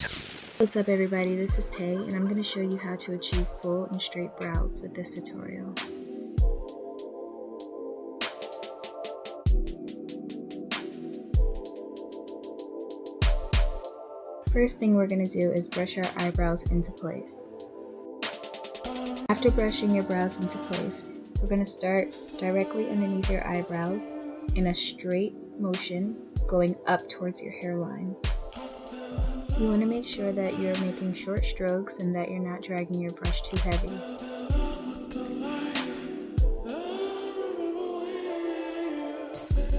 What's up everybody, this is Tay and I'm going to show you how to achieve full and straight brows with this tutorial. First thing we're going to do is brush our eyebrows into place. After brushing your brows into place, we're going to start directly underneath your eyebrows in a straight motion going up towards your hairline. You want to make sure that you're making short strokes and that you're not dragging your brush too heavy.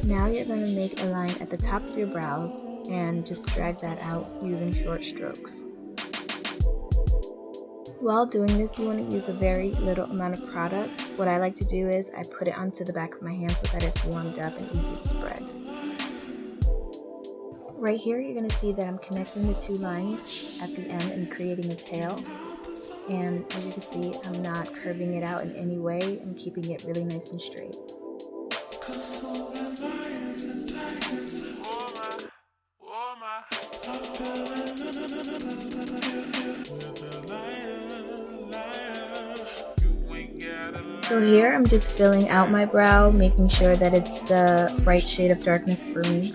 Now you're going to make a line at the top of your brows and just drag that out using short strokes. While doing this, you want to use a very little amount of product. What I like to do is I put it onto the back of my hand so that it's warmed up and easy to spread. Right here, you're going to see that I'm connecting the two lines at the end and creating a tail. And as you can see, I'm not curving it out in any way. I'm keeping it really nice and straight. So here, I'm just filling out my brow, making sure that it's the right shade of darkness for me.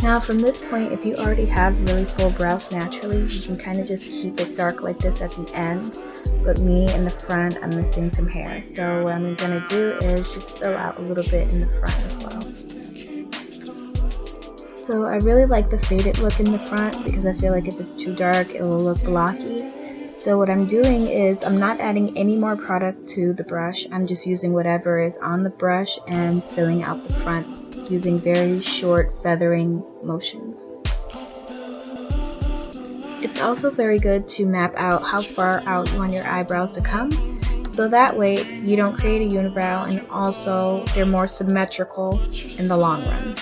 Now from this point, if you already have really full brows naturally, you can kind of just keep it dark like this at the end. But me in the front, I'm missing some hair. So what I'm going to do is just fill out a little bit in the front as well. So I really like the faded look in the front because I feel like if it's too dark, it will look blocky. So what I'm doing is I'm not adding any more product to the brush. I'm just using whatever is on the brush and filling out the front using very short feathering motions. It's also very good to map out how far out you want your eyebrows to come, so that way you don't create a unibrow and also they're more symmetrical in the long run.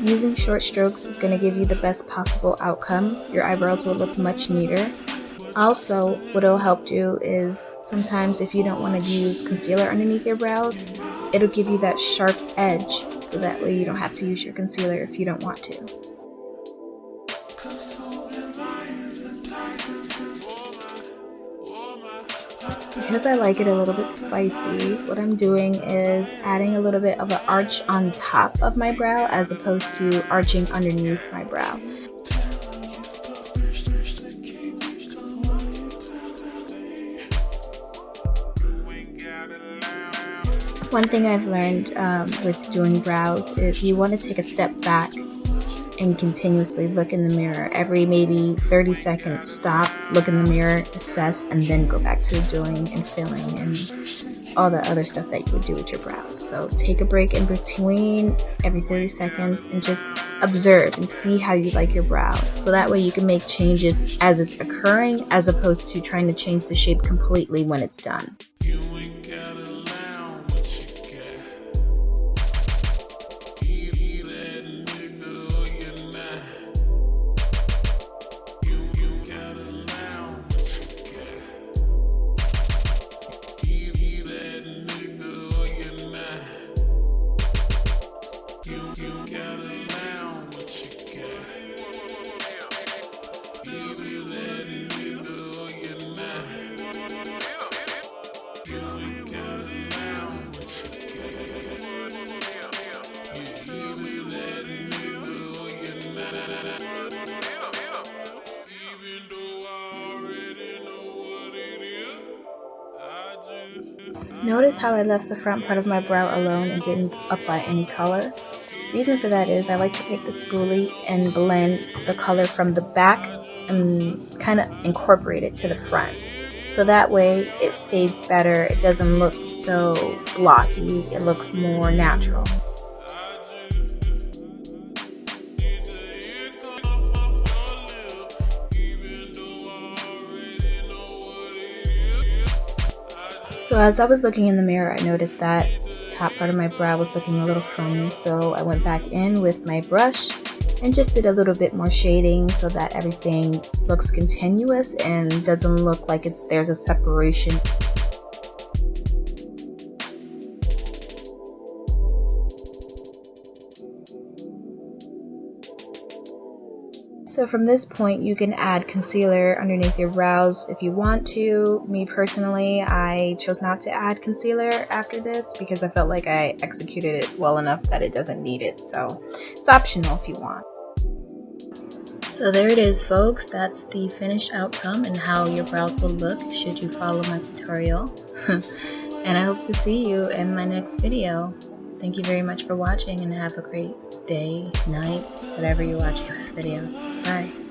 Using short strokes is going to give you the best possible outcome. Your eyebrows will look much neater. Also, what it'll help do is sometimes if you don't want to use concealer underneath your brows, it'll give you that sharp edge, so that way you don't have to use your concealer if you don't want to. Because I like it a little bit spicy, what I'm doing is adding a little bit of an arch on top of my brow as opposed to arching underneath my brow. One thing I've learned with doing brows is you want to take a step back and continuously look in the mirror. Every maybe 30 seconds, stop, look in the mirror, assess, and then go back to doing and filling and all the other stuff that you would do with your brows. So take a break in between every 30 seconds and just observe and see how you like your brow. So that way you can make changes as it's occurring as opposed to trying to change the shape completely when it's done. Notice how I left the front part of my brow alone and didn't apply any color. Reason for that is I like to take the spoolie and blend the color from the back and kind of incorporate it to the front. So that way it fades better, it doesn't look so blocky, it looks more natural. So as I was looking in the mirror, I noticed that top part of my brow was looking a little funny, so I went back in with my brush and just did a little bit more shading so that everything looks continuous and doesn't look like there's a separation. So from this point, you can add concealer underneath your brows if you want to. Me personally, I chose not to add concealer after this because I felt like I executed it well enough that it doesn't need it. So it's optional if you want. So there it is, folks. That's the finished outcome and how your brows will look should you follow my tutorial. And I hope to see you in my next video. Thank you very much for watching and have a great day, night, whatever you're watching this video. Bye.